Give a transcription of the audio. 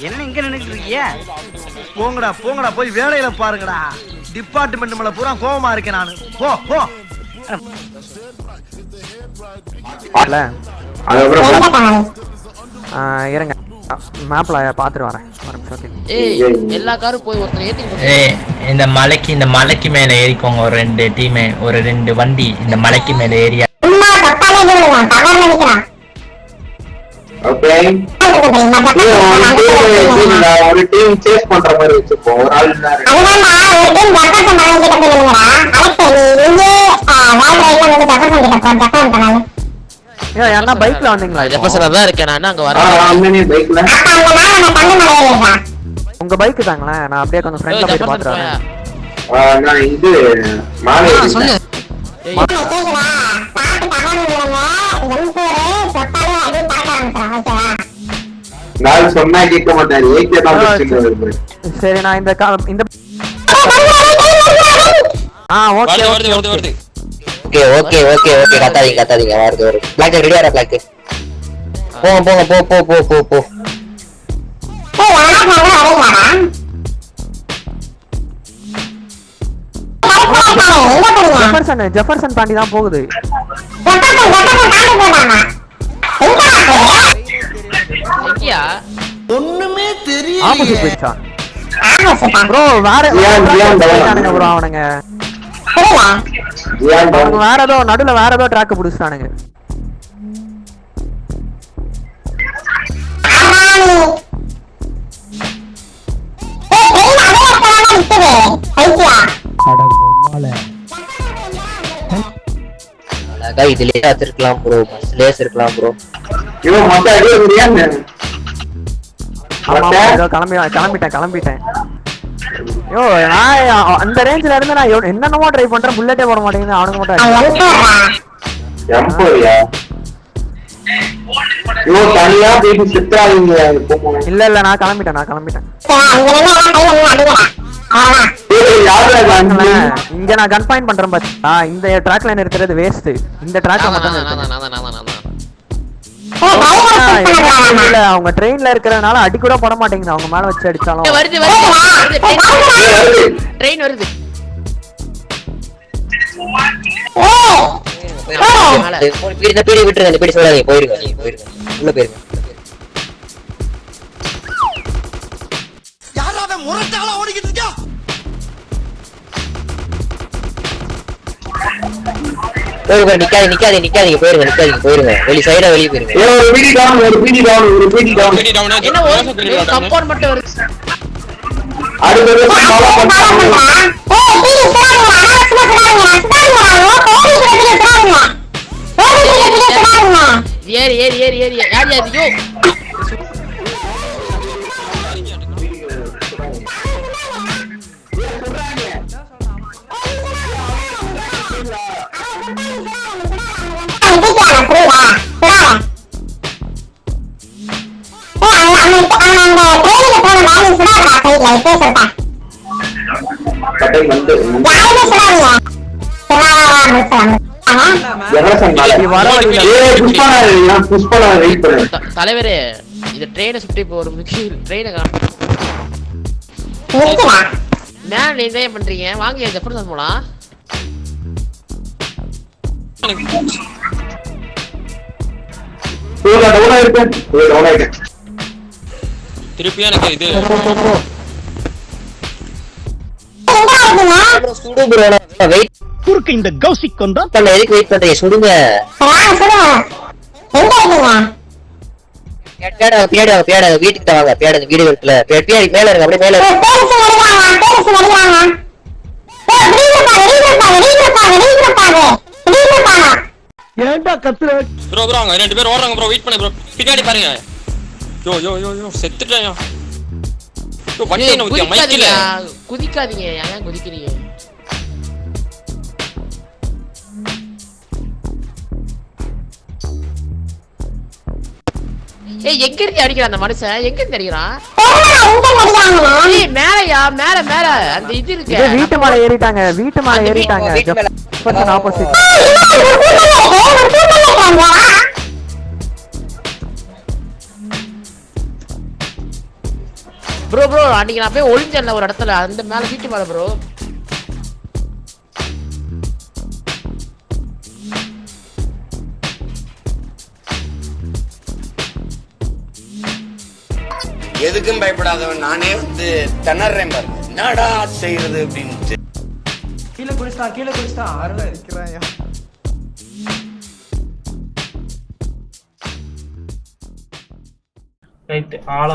என்ன இங்க நின்னுட்டு இருக்கீங்க? போங்கடா போங்கடா போய் வேலையில பாருங்கடா. டிபார்ட்மெண்ட் மேல பூரா கோவமா இருக்கேன் நானு. போ போ. இருங்க மேப்ல பாத்துட்டு வரேன். எல்லா காரும் போய் ஒருத்தர் ஏத்தி இந்த மலைக்கு மேல ஏறிக்கோங்க. ஒரு 2 டீம், ஒரு 2 வண்டி இந்த மலைக்கு மேல ஏறியா. ஓகே ஒரு டீம் சேஸ் பண்ற மாதிரி வெச்சுப்போம். ஒரு ஆள் என்ன பைக்ல வந்தீங்களா? ஜெஃபர்சன்ல தான் இருக்கேன் நான். அங்க வரேன் பைக்ல. உங்க பைக் தாங்களா? நான் அப்படியே கொஞ்சம் ஃப்ரெண்ட்ல போய் பாத்துட்டு வரேன். நான் இது மாலை சொல்லு. நான் சொன்னா கேட்க மாட்டேன். ஏகே தான் வெச்சிருக்காரு. சரி நான் இந்த ஓகே வருது வருது. ஓகே ஓகே ஓகே ஓகே கத்தாதீங்க வருது. பிளாக் ரெடியாடா பிளாக். போ. ஜெஃபர்சன் தாண்டி தான் போகுது. ஒண்ணுமே தெரியல. ஆப்போசிட் போயிடுச்சா ப்ரோ? வேற ப்ரோ அவனுங்க வேற ஏதோ நடுவுல வேற ஏதோ ட்ராக் புடிச்சானுங்க. இதுலயே இருக்கலாம் ப்ரோ, பஸ்லயே இருக்கலாம் ப்ரோ. இவன் மொத்த அடி முடியாது. கிளம்பிட்டேன். யோ நான் அந்த ரேஞ்சில இருந்து நான் என்னென்னமோ ட்ரை பண்றேன். புல்லட்டே போட மாட்டேங்குது. அவனுக்கு மட்டும் எம்போரியா இவோ தனியா போய் சித்ராங்க. இல்ல நான் கிளம்பிட்டேன். இங்க நான் கன் பாயிண்ட் பண்றேன் பாத்தீங்களா? இந்த ட்ராக்ல நிறுத்துறது வேஸ்ட். இந்த ட்ராக்ல மட்டும் இல்ல அவங்க ட்ரெயின்ல இருக்கறதுனால அடி கூட போட மாட்டேங்குது. அவங்க மேல வச்சு அடிச்சாலும் வருது ட்ரெயின் வருது. பீடி விட்டுருங்க. பீடி சொல்லாதீங்க. போயிருங்க உள்ள போயிருங்க. யாராவது முரட்டாளா ஓடிக்கிட்டு இருக்கா? நிக்காதீங்க போயிருங்க. வெளிய சைடா வெளிய போயிருங்க. ஒரு பீடி டவுன். என்ன ஒரு கம்பவுண்ட் மட்டும் வருது. அடுத்து ஃபாலோ பண்ணுங்க. ஏறி யார் ஐயோ தலைவரே இது ட்ரெயினை சுற்றி இப்போ ஒரு ட்ரெயினை மேல நீங்க என்ன பண்றீங்க? வாங்க ஜெஃபர்சன் போலாம். திருப்பி எனக்கு இது குறுக்கு இந்த கௌசிக் கொண்டா எதுக்கு வெயிட் பண்றீங்க? சுடுங்க. பியாட வீட்டுக்கு வாங்க. பியாட வீடு இருக்குல்ல, பியாடி மேல இருக்கு. அப்படியே மேல ஏன்டா கத்துற? ப்ரோ அங்க 2 பேர் ஓடுறாங்க ப்ரோ. வெயிட் பண்ணு ப்ரோ. பின்னாடி பாருங்க. யோ செத்துட்டேன். யோ வண்டி என்ன ஊத்தியா மைக்கில? குதிக்காதீங்க. ஏன் குதிக்கிறீங்க? ஏய் எங்க இருந்து அடிக்கிறான் அந்த மனுஷன்? எங்க இருந்து அடிக்கிறான்? ஏய் மேலயா மேல அந்த இது இருக்கு. இது வீட்டு மேல ஏறிட்டாங்க. Jefferson opposite. ப்ரோ அன்னைக்கு நான் போய் ஒளிஞ்சேன்ல ஒரு இடத்துல அந்த மேல வீட்டு மேல ப்ரோ. எதுக்கும் பயப்படாதவன் நானே வந்து திணறேன் பாருங்க, என்னடா செய்யறது அப்படின்ட்டு. கீழே குடிச்சிட்டான் அருள இருக்கிறான். ரைட் ஆள